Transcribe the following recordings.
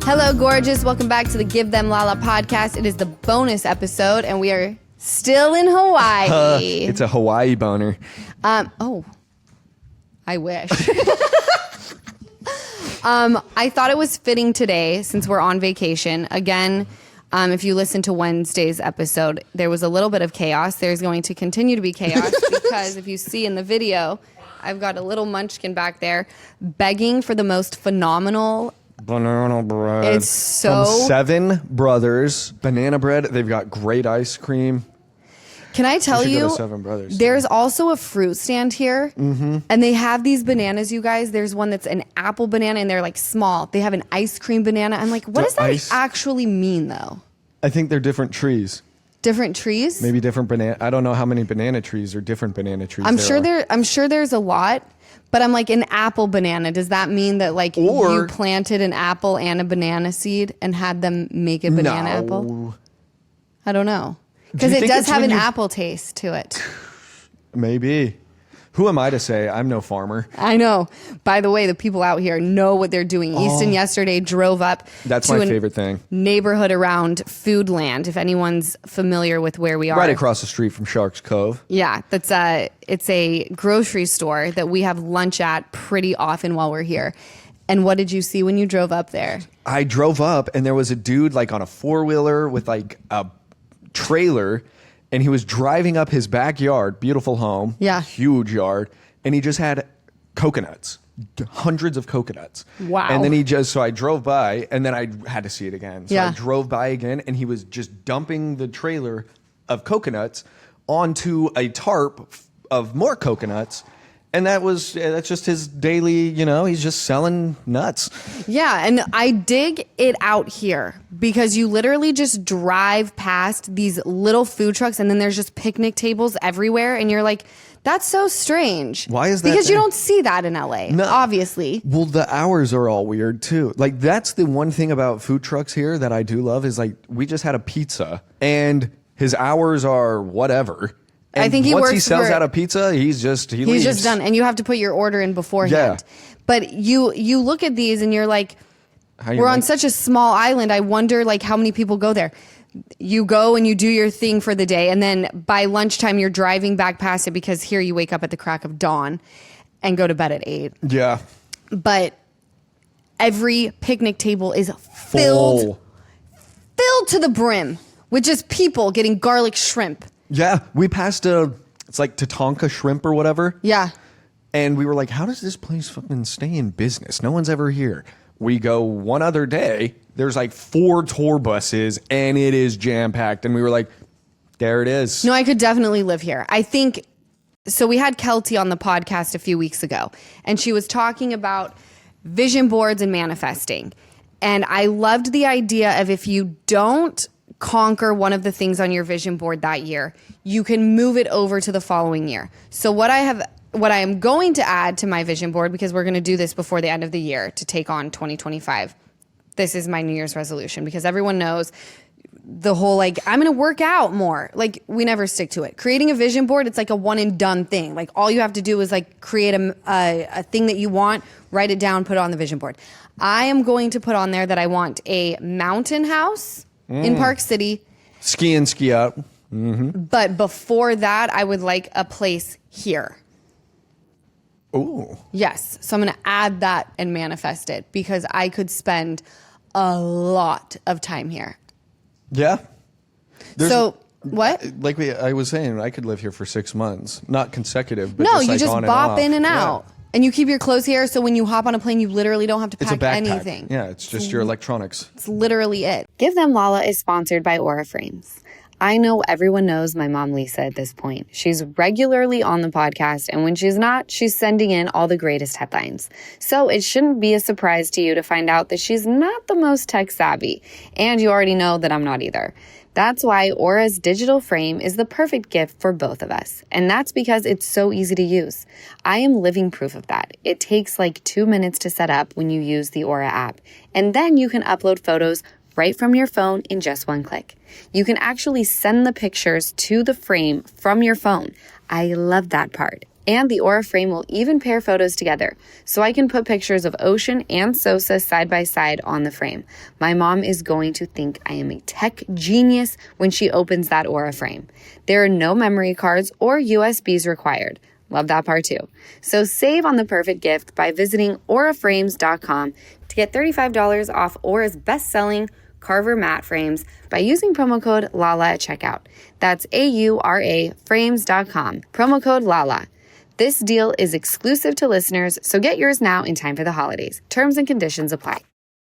Hello, gorgeous. Welcome back to the Give Them Lala podcast. It is the bonus episode, and we are still in Hawaii. It's a Hawaii boner. Oh, I wish. I thought it was fitting today, since we're on vacation. Again, if you listen to Wednesday's episode, there was a little bit of chaos. There's going to continue to be chaos because if you see in the video, I've got a little munchkin back there begging for the most phenomenal banana bread. It's so... From 7 Brothers. Banana bread. They've got great ice cream. Can I tell you, 7 Brothers. There's also a fruit stand here, and they have these bananas, you guys. There's one that's an apple banana, and they're like small. They have an ice cream banana. I'm like, what does that actually mean, though? I think they're different trees. Different trees? Maybe different banana. I don't know how many banana trees or different banana trees I'm sure there's a lot. But I'm like, an apple banana, does that mean that like you planted an apple and a banana seed and had them make a banana apple? I don't know. Because it does have an apple taste to it. Maybe. Who am I to say? I'm no farmer. I know. By the way, the people out here know what they're doing. Easton yesterday drove up That's to my favorite thing. Neighborhood around Foodland, if anyone's familiar with where we are. Right across the street from Sharks Cove. Yeah, it's a grocery store that we have lunch at pretty often while we're here. And what did you see when you drove up there? I drove up and there was a dude like on a 4-wheeler with like a trailer, and he was driving up his backyard, beautiful home, huge yard, and he just had coconuts, hundreds of coconuts. Wow. And then so I drove by, and then I had to see it again. So I drove by again, and he was just dumping the trailer of coconuts onto a tarp of more coconuts. And that's just his daily, he's just selling nuts. Yeah, and I dig it out here because you literally just drive past these little food trucks and then there's just picnic tables everywhere. And you're like, that's so strange. Why is that? Because you don't see that in LA, obviously. Well, the hours are all weird too. Like that's the one thing about food trucks here that I do love is like we just had a pizza and his hours are whatever. And I think once he sells out a pizza, he's just done, and you have to put your order in beforehand. Yeah. But you look at these and you're like, we're on such a small island. I wonder like how many people go there. You go and you do your thing for the day, and then by lunchtime you're driving back past it because here you wake up at the crack of dawn and go to bed at 8. Yeah. But every picnic table is filled to the brim with just people getting garlic shrimp. Yeah, we passed it's like Tatanka Shrimp or whatever. Yeah. And we were like, how does this place fucking stay in business? No one's ever here. We go one other day, there's like 4 tour buses and it is jam-packed. And we were like, there it is. No, I could definitely live here. I think, so we had Kelty on the podcast a few weeks ago, and she was talking about vision boards and manifesting. And I loved the idea of if you don't conquer one of the things on your vision board that year, you can move it over to the following year. So what I am going to add to my vision board, because we're going to do this before the end of the year to take on 2025. This is my New Year's resolution because everyone knows the whole like, I'm going to work out more. Like we never stick to it. Creating a vision board, it's like a one and done thing. Like all you have to do is like create a thing that you want, write it down, put it on the vision board. I am going to put on there that I want a mountain house in Park City. Ski in, ski out. Mm-hmm. But before that, I would like a place here. Ooh. Yes. So I'm going to add that and manifest it because I could spend a lot of time here. Yeah. What? Like I was saying, I could live here for 6 months. Not consecutive, but you just bop in and out. And you keep your clothes here, so when you hop on a plane, you literally don't have to pack anything. Yeah, it's just your electronics. It's literally it. Give Them Lala is sponsored by Aura Frames. I know everyone knows my mom Lisa at this point. She's regularly on the podcast, and when she's not, she's sending in all the greatest headlines. So it shouldn't be a surprise to you to find out that she's not the most tech savvy, and you already know that I'm not either. That's why Aura's digital frame is the perfect gift for both of us. And that's because it's so easy to use. I am living proof of that. It takes like 2 minutes to set up when you use the Aura app. And then you can upload photos right from your phone in just one click. You can actually send the pictures to the frame from your phone. I love that part. And the Aura frame will even pair photos together, so I can put pictures of Ocean and Sosa side by side on the frame. My mom is going to think I am a tech genius when she opens that Aura frame. There are no memory cards or USBs required. Love that part too. So save on the perfect gift by visiting auraframes.com to get $35 off Aura's best-selling Carver matte frames by using promo code LALA at checkout. That's AURA frames.com. Promo code LALA. This deal is exclusive to listeners, so get yours now in time for the holidays. Terms and conditions apply.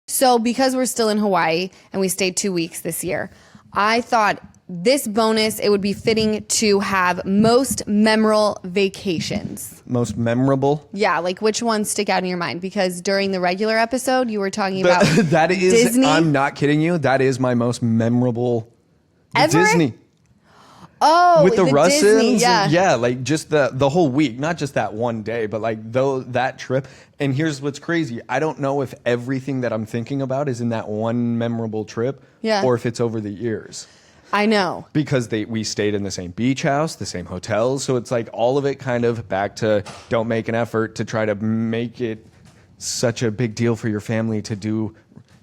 So because we're still in Hawaii and we stayed 2 weeks this year, I thought this bonus, it would be fitting to have most memorable vacations. Most memorable? Yeah, like which ones stick out in your mind? Because during the regular episode, you were talking about that is, Disney. I'm not kidding you. That is my most memorable. Ever? Disney. Oh, with the Russins, Disney, yeah, like just the whole week, not just that one day, but like that trip. And here's what's crazy: I don't know if everything that I'm thinking about is in that one memorable trip, or if it's over the years. I know, because we stayed in the same beach house, the same hotels, so it's like all of it kind of back to don't make an effort to try to make it such a big deal for your family to do.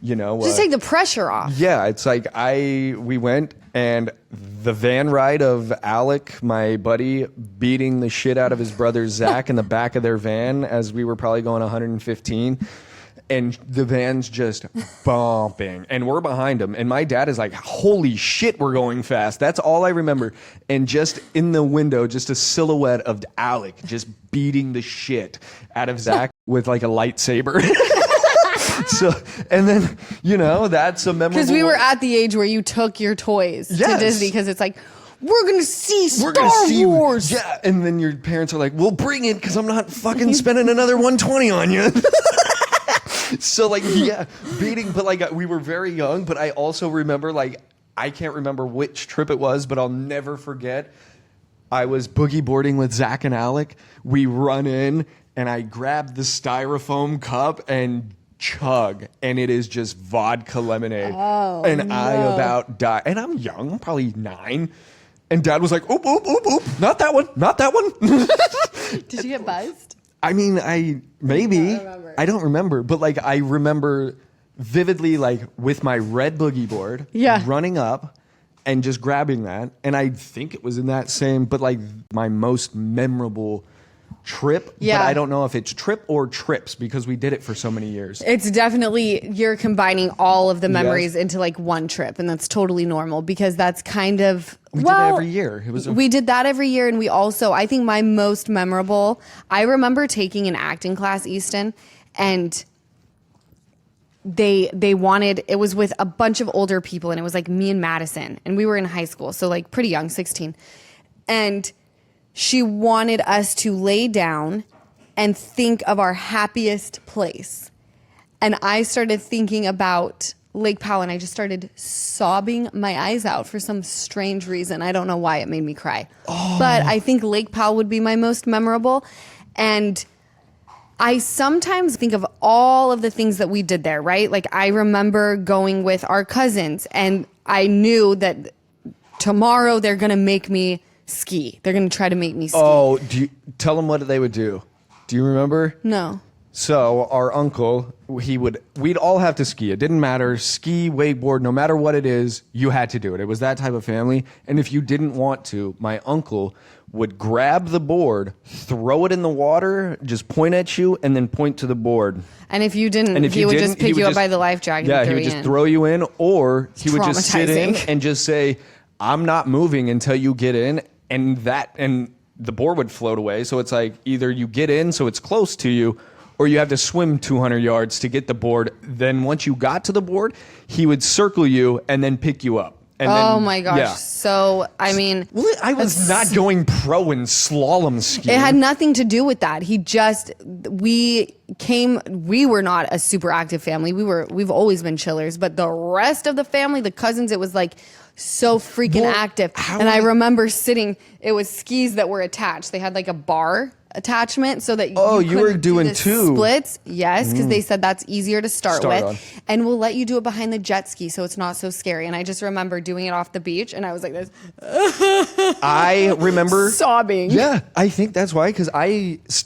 Just take the pressure off. Yeah, it's like we went and the van ride of Alec, my buddy, beating the shit out of his brother Zach in the back of their van as we were probably going 115. And the van's just bumping. And we're behind him. And my dad is like, holy shit, we're going fast. That's all I remember. And just in the window, just a silhouette of Alec just beating the shit out of Zach with like a lightsaber. So, and then, that's a memorable... Because we were at the age where you took your toys to Disney because it's like, we're going to see Star Wars. Yeah, and then your parents are like, well, bring it because I'm not fucking spending another 120 on you. So, like, yeah, beating, but like we were very young, but I also remember, like, I can't remember which trip it was, but I'll never forget. I was boogie boarding with Zach and Alec. We run in and I grabbed the styrofoam cup and chug, and it is just vodka lemonade. And I about die. And I'm young, I'm probably 9. And Dad was like, oop, oop, oop, oop. Not that one, not that one. Did you get buzzed? I mean, I don't remember, but like I remember vividly, like with my red boogie board, running up and just grabbing that. And I think it was in that same, but like my most memorable trip. But I don't know if it's trip or trips because we did it for so many years. It's definitely, you're combining all of the memories into like one trip, and that's totally normal because that's kind of... We did that every year. We did that every year, and we also, I think my most memorable, I remember taking an acting class, Easton, and they wanted, it was with a bunch of older people, and it was like me and Madison, and we were in high school, so like pretty young, 16. And she wanted us to lay down and think of our happiest place. And I started thinking about Lake Powell, and I just started sobbing my eyes out for some strange reason. I don't know why it made me cry. But I think Lake Powell would be my most memorable. And I sometimes think of all of the things that we did there, right? Like I remember going with our cousins, and I knew that tomorrow they're going to make me ski. They're going to try to make me ski. Oh, tell them what they would do. Do you remember? No. So our uncle, we'd all have to ski. It didn't matter. Ski, wakeboard, no matter what it is, you had to do it. It was that type of family. And if you didn't want to, my uncle would grab the board, throw it in the water, just point at you, and then point to the board. And if you didn't, he would just pick you up by the life jacket. Yeah, he would just throw you in, or he would just sit in and just say, I'm not moving until you get in. And the board would float away. So it's like either you get in so it's close to you, or you have to swim 200 yards to get the board. Then once you got to the board, he would circle you and then pick you up. And then, my gosh. Yeah. So, I mean... Well, I was not going pro in slalom skiing. It had nothing to do with that. We were not a super active family. We've always been chillers. But the rest of the family, the cousins, it was like so freaking active. And I remember sitting, it was skis that were attached. They had like a bar attachment so that you were couldn't doing the two splits. Yes, because they said that's easier to start with. on. And we'll let you do it behind the jet ski so it's not so scary. And I just remember doing it off the beach and I was like this. I remember sobbing. Yeah, I think that's why, because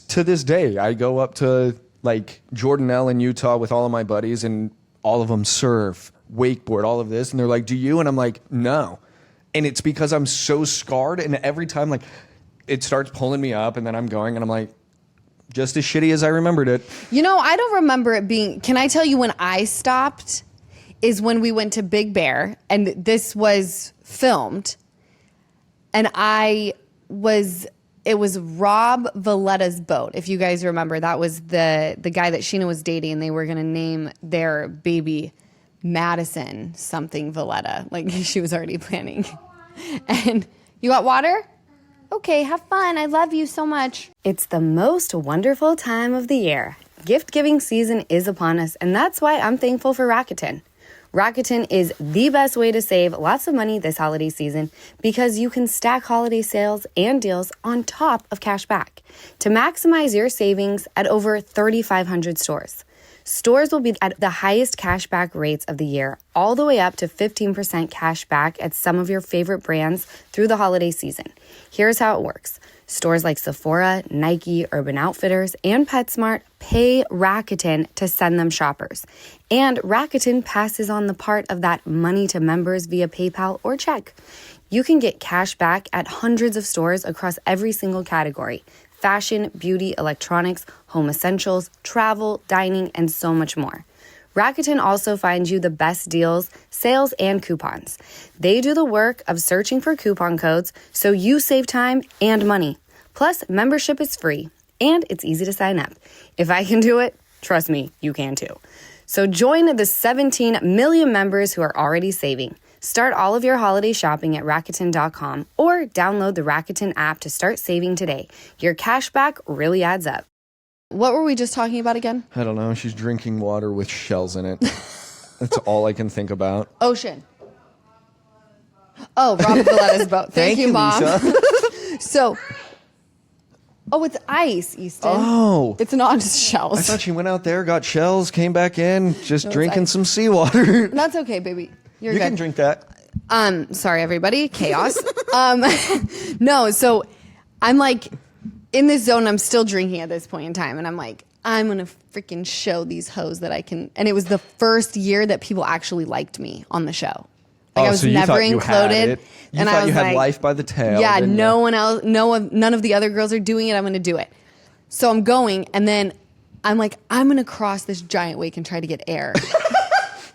to this day, I go up to like Jordanelle in Utah with all of my buddies and all of them surf, wakeboard, all of this. And they're like, do you? And I'm like, no. And it's because I'm so scarred. And every time like it starts pulling me up and then I'm going and I'm like, just as shitty as I remembered it. You know, I don't remember it being, can I tell you when I stopped is when we went to Big Bear and this was filmed and it was Rob Valletta's boat. If you guys remember, that was the guy that Sheena was dating and they were going to name their baby Madison something Valletta. Like she was already planning. And you got water? Okay, have fun. I love you so much. It's the most wonderful time of the year. Gift giving season is upon us, and that's why I'm thankful for Rakuten. Rakuten is the best way to save lots of money this holiday season because you can stack holiday sales and deals on top of cash back to maximize your savings at over 3,500 stores. Stores will be at the highest cashback rates of the year, all the way up to 15% cash back at some of your favorite brands through the holiday season. Here's how it works. Stores like Sephora, Nike, Urban Outfitters, and PetSmart pay Rakuten to send them shoppers. And Rakuten passes on the part of that money to members via PayPal or check. You can get cash back at hundreds of stores across every single category: fashion, beauty, electronics, home essentials, travel, dining, and so much more. Rakuten also finds you the best deals, sales, and coupons. They do the work of searching for coupon codes so you save time and money. Plus, membership is free, and it's easy to sign up. If I can do it, trust me, you can too. So join the 17 million members who are already saving. Start all of your holiday shopping at Rakuten.com or download the Rakuten app to start saving today. Your cashback really adds up. What were we just talking about again? I don't know. She's drinking water with shells in it. That's all I can think about. Ocean. Oh, Rob Valletta's boat. Thank you, Mom. Lisa. It's ice, Easton. Oh. It's not just shells. I thought she went out there, got shells, came back in, just drinking some seawater. That's okay, baby. You good. Can drink that. Sorry, everybody. Chaos. No, so I'm like in this zone. I'm still drinking at this point in time. And I'm like, I'm going to freaking show these hoes that I can. And it was the first year that people actually liked me on the show. Like I was so you never thought you included. had it. You thought you had life by the tail. Yeah, no one else, none of the other girls are doing it. I'm going to do it. So I'm going, and then I'm like, I'm going to cross this giant wake and try to get air.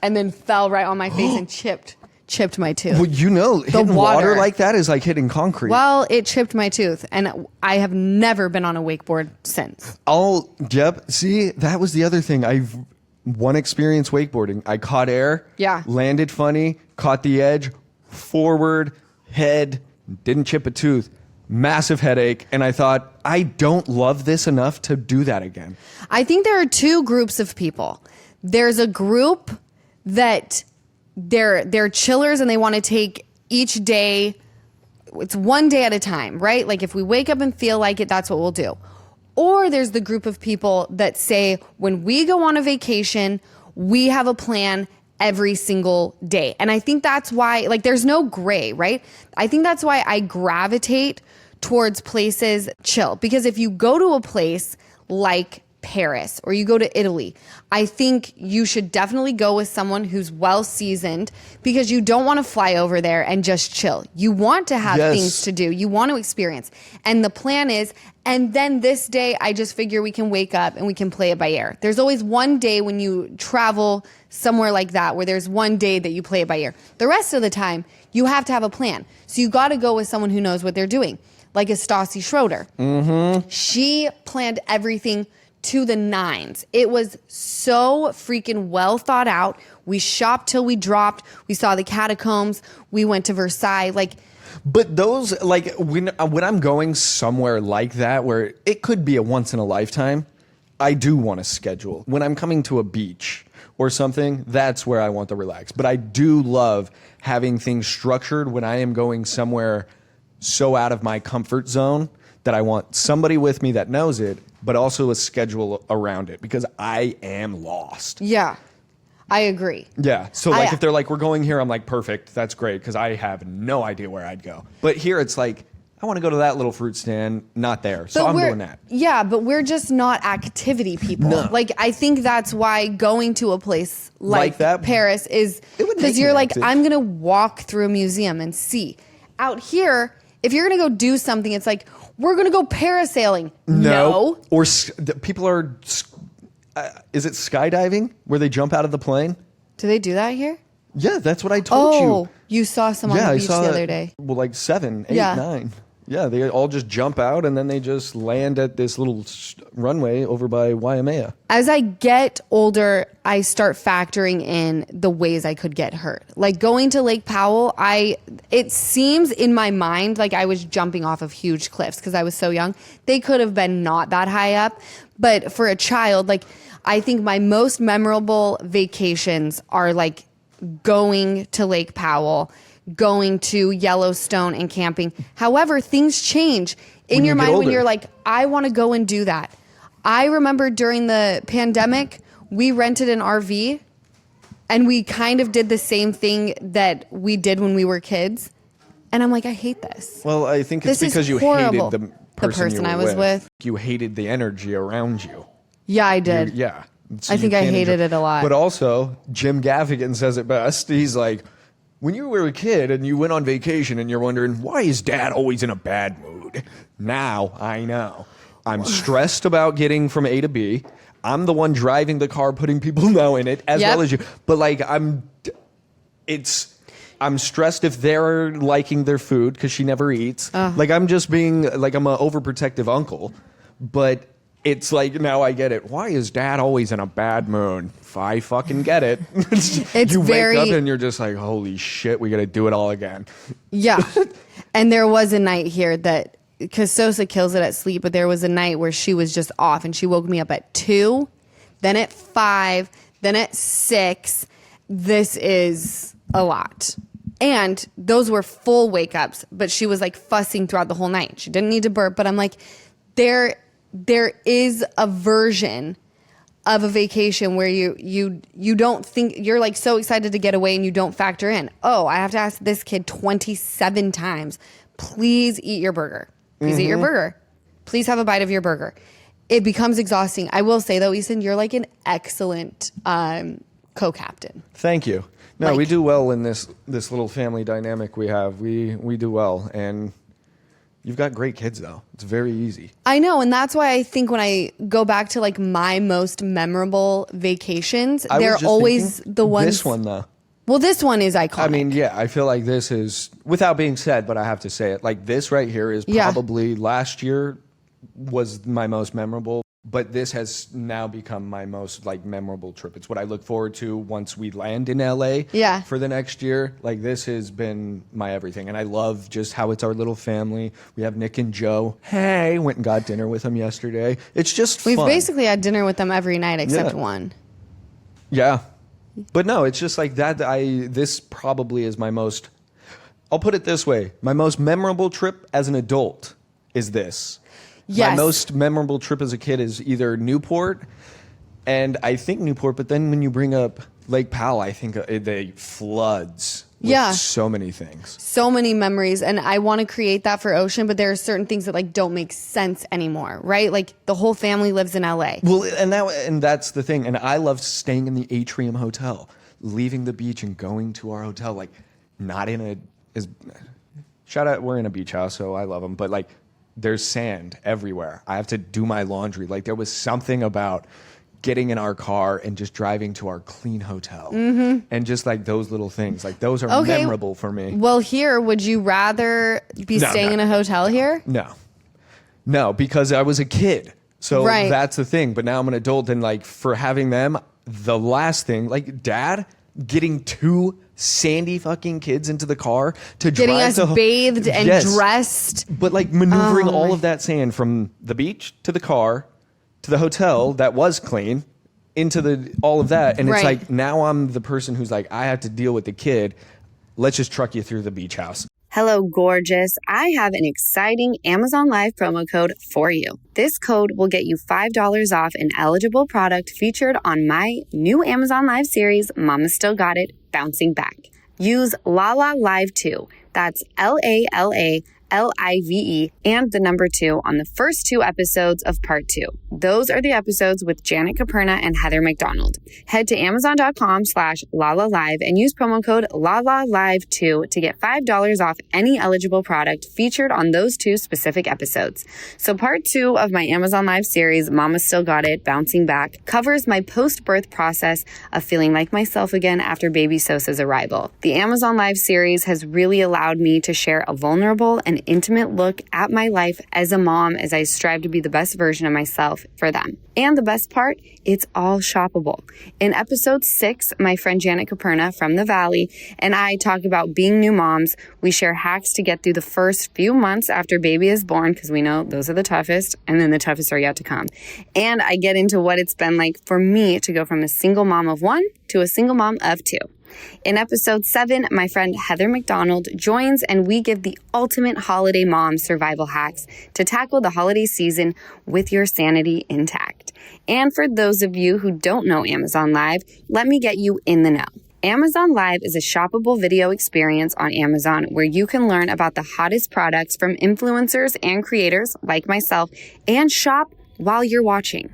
And then fell right on my face and chipped my tooth. Well, hitting water like that is like hitting concrete. Well, it chipped my tooth, and I have never been on a wakeboard since. Oh, Jeb, see, that was the other thing. I've one experience wakeboarding. I caught air, landed funny, caught the edge, forward, head, didn't chip a tooth. Massive headache, and I thought, I don't love this enough to do that again. I think there are two groups of people. There's a group that they're chillers and they want to take each day, it's one day at a time, right? Like if we wake up and feel like it, that's what we'll do. Or there's the group of people that say, when we go on a vacation, we have a plan every single day. And I think that's why, like, there's no gray, right? I think that's why I gravitate towards places chill. Because if you go to a place like Paris or you go to Italy, I think you should definitely go with someone who's well seasoned, because you don't want to fly over there and just chill. You want to have things to do. You want to experience. And the plan is, and then this day, I just figure we can wake up and we can play it by ear. There's always one day when you travel somewhere like that where there's one day that you play it by ear. The rest of the time, you have to have a plan. So you got to go with someone who knows what they're doing, like a Stassi Schroeder. Mm-hmm. She planned everything to the nines. It was so freaking well thought out. We shopped till we dropped. We saw the catacombs. We went to Versailles. But those, like, when I'm going somewhere like that, where it could be a once in a lifetime, I do want to schedule. When I'm coming to a beach or something, that's where I want to relax. But I do love having things structured when I am going somewhere so out of my comfort zone that I want somebody with me that knows it, but also a schedule around it because I am lost. Yeah, I agree. Yeah. So like if they're like, we're going here, I'm like, perfect. That's great because I have no idea where I'd go. But here it's like, I want to go to that little fruit stand, not there. So I'm doing that. Yeah, but we're just not activity people. No. Like, I think that's why going to a place like that, Paris is because you're like, I'm going to walk through a museum and see. Out here, if you're going to go do something, it's like, we're going to go parasailing. No. Or people are, is it skydiving where they jump out of the plane? Do they do that here? Yeah, that's what I told you. Oh, you saw some on the beach the other day. Well, like 7, 8, 9. Yeah, they all just jump out and then they just land at this little runway over by Waimea. As I get older, I start factoring in the ways I could get hurt. Like going to Lake Powell, it seems in my mind like I was jumping off of huge cliffs because I was so young. They could have been not that high up. But for a child, like I think my most memorable vacations are like going to Lake Powell, going to Yellowstone and camping. However, things change in your mind when you're like, I want to go and do that. I remember during the pandemic, we rented an RV and we kind of did the same thing that we did when we were kids. And I'm like, I hate this. Well, I think it's because you hated the person I was with. You hated the energy around you. Yeah, I did. Yeah. So I think I hated it a lot. But also, Jim Gaffigan says it best. He's like, when you were a kid and you went on vacation and you're wondering, why is dad always in a bad mood? Now I know. I'm stressed about getting from A to B. I'm the one driving the car, putting people now in it, as well as you. But like, I'm stressed if they're liking their food because she never eats. Like I'm just being like, I'm an overprotective uncle. But it's like, now I get it. Why is dad always in a bad mood? I fucking get it. You wake up and you're just like, holy shit, we got to do it all again. Yeah. And there was a night here that, because Sosa kills it at sleep, but there was a night where she was just off and she woke me up at 2, then at 5, then at 6. This is a lot. And those were full wake ups, but she was like fussing throughout the whole night. She didn't need to burp, but I'm like, there is a version of a vacation where you don't think, you're like so excited to get away and you don't factor in, oh, I have to ask this kid 27 times, please eat your burger. Please eat your burger. Please have a bite of your burger. It becomes exhausting. I will say though, Easton, you're like an excellent co-captain. Thank you. No, we do well in this little family dynamic we have. We do well. And you've got great kids, though. It's very easy. I know, and that's why I think when I go back to like my most memorable vacations, they're always the ones. This one, though. Well, this one is iconic. I mean, yeah, I feel like this is, without being said, but I have to say it, like this right here is probably last year was my most memorable, but this has now become my most like memorable trip. It's what I look forward to once we land in LA for the next year. Like this has been my everything. And I love just how it's our little family. We have Nick and Joe. Hey, went and got dinner with them yesterday. It's just fun. We've basically had dinner with them every night except one. Yeah. But no, it's just like that. This probably is my most, I'll put it this way. My most memorable trip as an adult is this. Yes. My most memorable trip as a kid is either Newport, and I think Newport, but then when you bring up Lake Powell, I think they floods with so many things. So many memories, and I want to create that for Ocean, but there are certain things that like don't make sense anymore, right? Like the whole family lives in LA. Well, and that's the thing, and I love staying in the Atrium Hotel, leaving the beach and going to our hotel, like not in shout out, we're in a beach house, so I love them, but like there's sand everywhere. I have to do my laundry. Like there was something about getting in our car and just driving to our clean hotel. And just like those little things, like those are memorable for me. Well, here, would you rather be staying in a hotel here? No, because I was a kid. So that's the thing. But now I'm an adult, and like for having them, the last thing, like dad getting 2 sandy fucking kids into the car to getting drive us bathed and dressed, but like maneuvering all of that sand from the beach to the car to the hotel that was clean into all of that, and it's like now I'm the person who's like, I have to deal with the kid. Let's just truck you through the beach house. Hello, gorgeous. I have an exciting Amazon Live promo code for you. This code will get you $5 off an eligible product featured on my new Amazon Live series, Mama Still Got It, Bouncing Back. Use Lala Live 2. That's LALA LIVE and the number 2 on the first 2 episodes of part 2. Those are the episodes with Janet Caperna and Heather McDonald. Head to amazon.com/Lala Live and use promo code LALALIVE2 to get $5 off any eligible product featured on those 2 specific episodes. So part 2 of my Amazon Live series, Mama Still Got It, Bouncing Back, covers my post-birth process of feeling like myself again after baby Sosa's arrival. The Amazon Live series has really allowed me to share a vulnerable and intimate look at my life as a mom as I strive to be the best version of myself for them. And the best part, it's all shoppable. In episode 6, my friend Janet Caperna from the Valley and I talk about being new moms. We share hacks to get through the first few months after baby is born, because we know those are the toughest, and then the toughest are yet to come. And I get into what it's been like for me to go from a single mom of 1 to a single mom of 2. In episode 7, my friend Heather McDonald joins and we give the ultimate holiday mom survival hacks to tackle the holiday season with your sanity intact. And for those of you who don't know Amazon Live, let me get you in the know. Amazon Live is a shoppable video experience on Amazon where you can learn about the hottest products from influencers and creators like myself and shop while you're watching.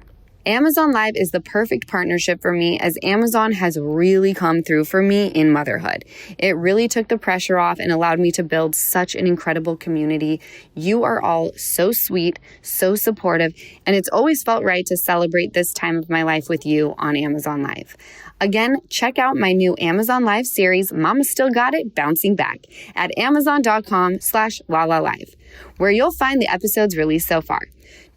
Amazon Live is the perfect partnership for me as Amazon has really come through for me in motherhood. It really took the pressure off and allowed me to build such an incredible community. You are all so sweet, so supportive, and it's always felt right to celebrate this time of my life with you on Amazon Live. Again, check out my new Amazon Live series, Mama Still Got It, Bouncing Back, at amazon.com/Lala Live, where you'll find the episodes released so far.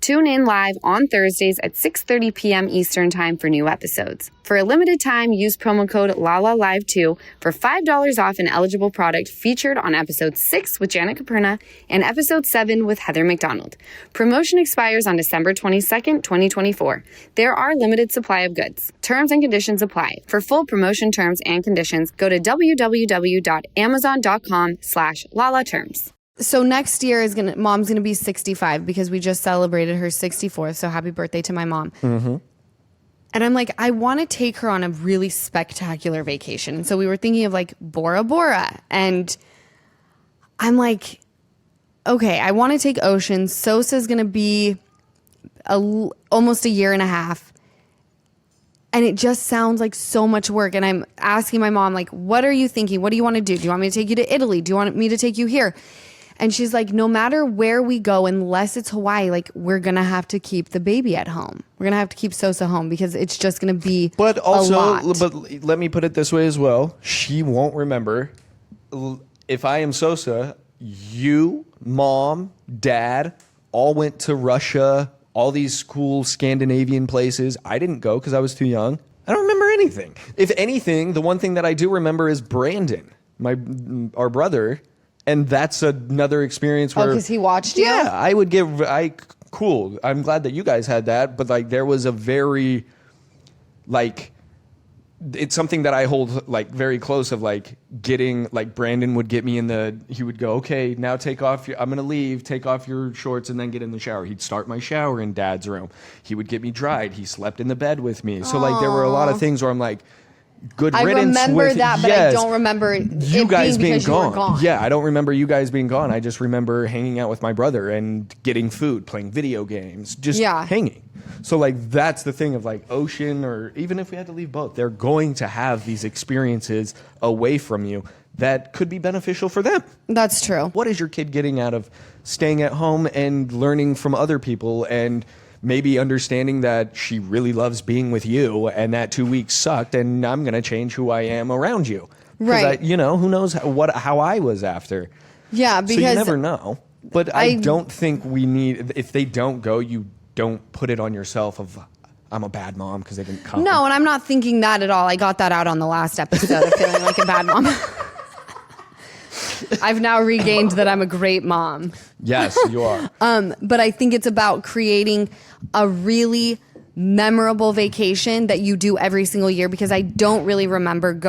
Tune in live on Thursdays at 6:30 p.m. Eastern Time for new episodes. For a limited time, use promo code LALALIVE2 for $5 off an eligible product featured on episode 6 with Janet Caperna and episode 7 with Heather McDonald. Promotion expires on December 22nd, 2024. There are limited supply of goods. Terms and conditions apply. For full promotion terms and conditions, go to www.amazon.com/Lala terms. So next year mom's gonna be 65 because we just celebrated her 64th. So happy birthday to my mom. Mm-hmm. And I'm like, I want to take her on a really spectacular vacation. And so we were thinking of like Bora Bora. And I'm like, okay, I want to take Ocean. Sosa's gonna be almost a year and a half. And it just sounds like so much work. And I'm asking my mom, like, what are you thinking? What do you want to do? Do you want me to take you to Italy? Do you want me to take you here? And she's like, no matter where we go, unless it's Hawaii, like we're going to have to keep the baby at home. We're going to have to keep Sosa home because it's just going to be But also, a lot. but let me put it this way as well. She won't remember. If I am Sosa, you, mom, dad, all went to Russia, all these cool Scandinavian places. I didn't go because I was too young. I don't remember anything. If anything, the one thing that I do remember is Brandon, our brother. And that's another experience where... Oh, because he watched you? Yeah, cool. I'm glad that you guys had that. But, like, there was a very, like... It's something that I hold, like, very close of, like, getting... Like, Brandon would get me in the... He would go, okay, now take off your... I'm going to leave. Take off your shorts and then get in the shower. He'd start my shower in Dad's room. He would get me dried. He slept in the bed with me. So, like, there were a lot of things where I'm like... Good riddance. I remember that, but yes, I don't remember you guys being gone. Yeah, I don't remember you guys being gone. I just remember hanging out with my brother and getting food, playing video games, just hanging. So, like, that's the thing of, like, Ocean, or even if we had to leave both, they're going to have these experiences away from you that could be beneficial for them. That's true. What is your kid getting out of staying at home and learning from other people and maybe understanding that she really loves being with you and that 2 weeks sucked and I'm going to change who I am around you. Right. Who knows how I was after. Yeah, because... So you never know. But I don't think we need... If they don't go, you don't put it on yourself of, I'm a bad mom because they didn't come. No, and I'm not thinking that at all. I got that out on the last episode of feeling like a bad mom. I've now regained that I'm a great mom. Yes, you are. But I think it's about creating a really memorable vacation that you do every single year? Because I don't really remember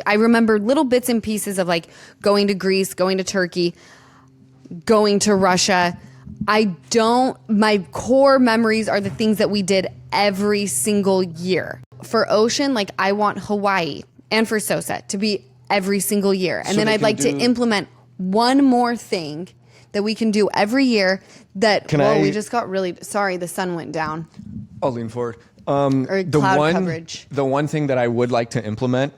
I remember little bits and pieces of like going to Greece, going to Turkey, going to Russia. My core memories are the things that we did every single year. For Ocean, like I want Hawaii, and for Sosa to be every single year. And then I'd like to implement one more thing that we can do every year we just got sorry, the sun went down. I'll lean forward. Or cloud coverage. The one thing that I would like to implement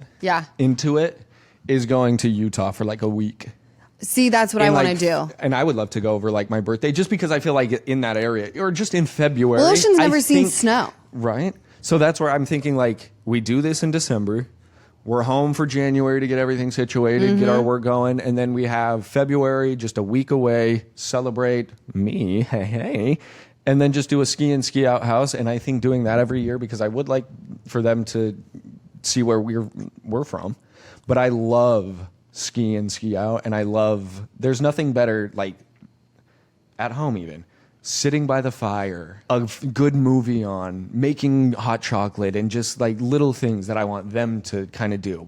into it is going to Utah for like a week. See, that's what I want to do. And I would love to go over like my birthday just because I feel like in that area or just in February. Well, Ocean's never seen snow. Right? So that's where I'm thinking like we do this in December. We're home for January to get everything situated, get our work going. And then we have February, just a week away, celebrate me, hey. And then just do a ski in, ski out house. And I think doing that every year because I would like for them to see where we're from. But I love ski in, ski out. And there's nothing better like at home even. Sitting by the fire, a good movie on, making hot chocolate, and just like little things that I want them to kind of do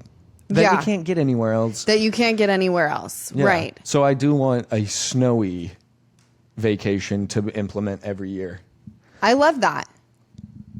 that you can't get anywhere else. Yeah. Right. So I do want a snowy vacation to implement every year. I love that.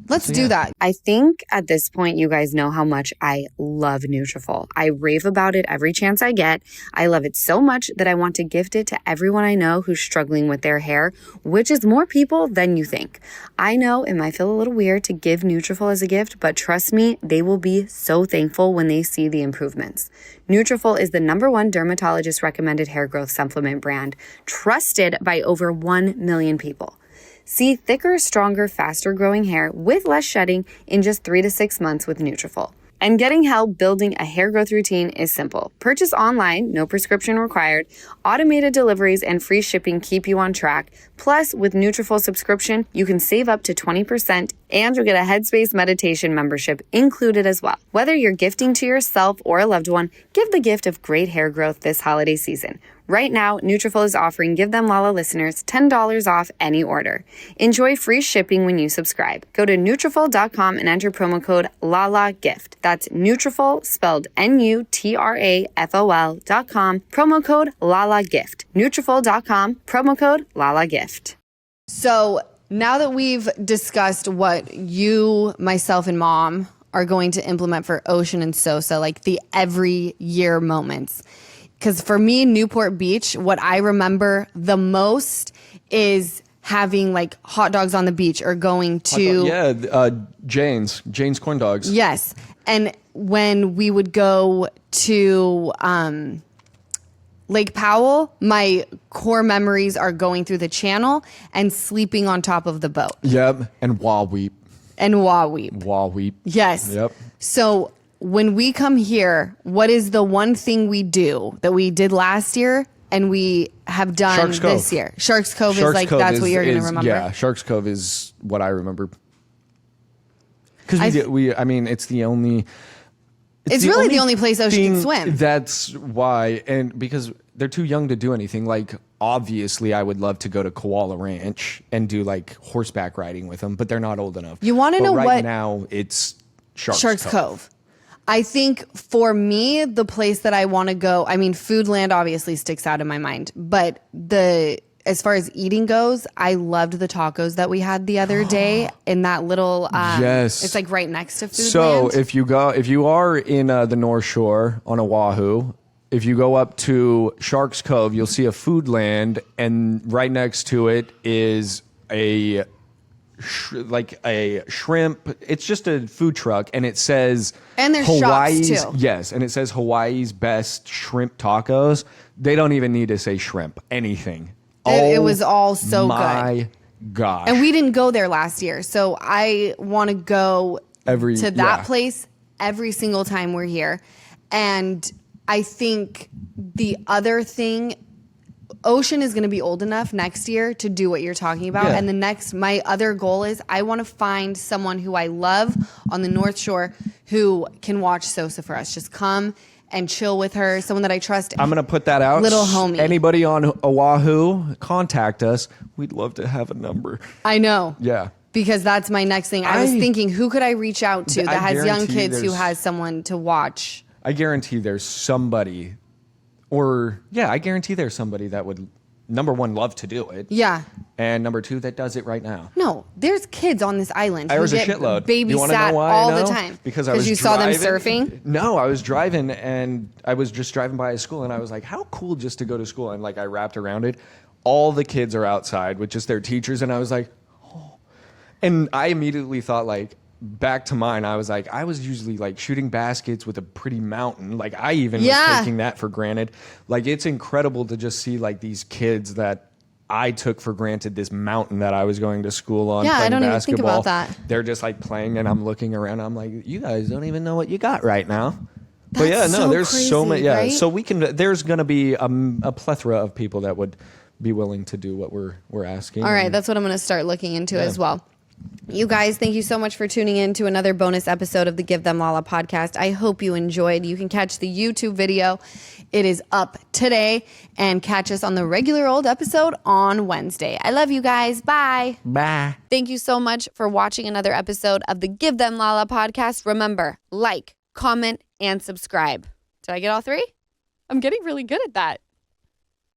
Let's do that. I think at this point, you guys know how much I love Nutrafol. I rave about it every chance I get. I love it so much that I want to gift it to everyone I know who's struggling with their hair, which is more people than you think. I know it might feel a little weird to give Nutrafol as a gift, but trust me, they will be so thankful when they see the improvements. Nutrafol is the #1 dermatologist recommended hair growth supplement brand, trusted by over 1 million people. See thicker, stronger, faster growing hair with less shedding in just 3 to 6 months with Nutrafol. And getting help building a hair growth routine is simple. Purchase online, no prescription required. Automated deliveries and free shipping keep you on track. Plus, with Nutrafol subscription, you can save up to 20% and you'll get a Headspace meditation membership included as well. Whether you're gifting to yourself or a loved one, give the gift of great hair growth this holiday season. Right now, Nutrafol is offering Give Them Lala listeners $10 off any order. Enjoy free shipping when you subscribe. Go to Nutrafol.com and enter promo code LALAGIFT. That's Nutrafol, spelled Nutrafol.com, promo code LALAGIFT. Nutrafol.com, promo code LALAGIFT. So now that we've discussed what you, myself, and Mom are going to implement for Ocean and Sosa, like the every year moments, because for me, Newport Beach, what I remember the most is having like hot dogs on the beach or going to... Jane's corn dogs. Yes. And when we would go to Lake Powell, my core memories are going through the channel and sleeping on top of the boat. Yep. And Wah Weep. Yes. Yep. So... when we come here, what is the one thing we do that we did last year and we have done this year? Sharks Cove is like, that's what you're going to remember? Yeah, Sharks Cove is what I remember. Because it's the only... It's really the only place Ocean can swim. That's why. And because they're too young to do anything. Like, obviously, I would love to go to Koala Ranch and do like horseback riding with them, but they're not old enough. You want to know right what... now, it's Sharks Cove. I think for me, the place that I want to go, I mean, Foodland obviously sticks out in my mind, but as far as eating goes, I loved the tacos that we had the other day in that little, yes, it's like right next to Foodland. So if you are in the North Shore on Oahu, if you go up to Sharks Cove, you'll see a Foodland, and right next to it is a shrimp. It's just a food truck, and it says, and there's shops too. Yes, and it says Hawaii's best shrimp tacos. They don't even need to say shrimp. Anything. It was all so good. My gosh! And we didn't go there last year, so I want to go to that place every single time we're here. And I think the other thing, Ocean is going to be old enough next year to do what you're talking about. Yeah. And my other goal is I want to find someone who I love on the North Shore who can watch Sosa for us. Just come and chill with her, someone that I trust. I'm going to put that out. Little homie. Anybody on Oahu, contact us. We'd love to have a number. I know. Yeah. Because that's my next thing. I was thinking, who could I reach out to that has young kids who has someone to watch? I guarantee there's somebody, I guarantee there's somebody that would, number one, love to do it. Yeah. And number two, that does it right now. No, there's kids on this island who There's a get shitload. babysat all the time. Because you saw them surfing? No, I was driving and I was just driving by a school and I was like, how cool just to go to school. And like I wrapped around it. All the kids are outside with just their teachers. And I was like, oh. And I immediately thought like, back to mine, I was like, I was usually like shooting baskets with a pretty mountain. Like I even was taking that for granted. Like it's incredible to just see like these kids that I took for granted, this mountain that I was going to school on. Yeah, playing I don't basketball. even think about that. They're just like playing and I'm looking around. I'm like, you guys don't even know what you got right now. That's but yeah, no, there's crazy, so many. Yeah, right? so there's going to be a plethora of people that would be willing to do what we're asking. All right, that's what I'm going to start looking into as well. You guys, thank you so much for tuning in to another bonus episode of the Give Them Lala podcast. I hope you enjoyed. You can catch the YouTube video. It is up today, and catch us on the regular old episode on Wednesday. I love you guys. Bye. Bye. Thank you so much for watching another episode of the Give Them Lala podcast. Remember, like, comment, and subscribe. Did I get all three? I'm getting really good at that.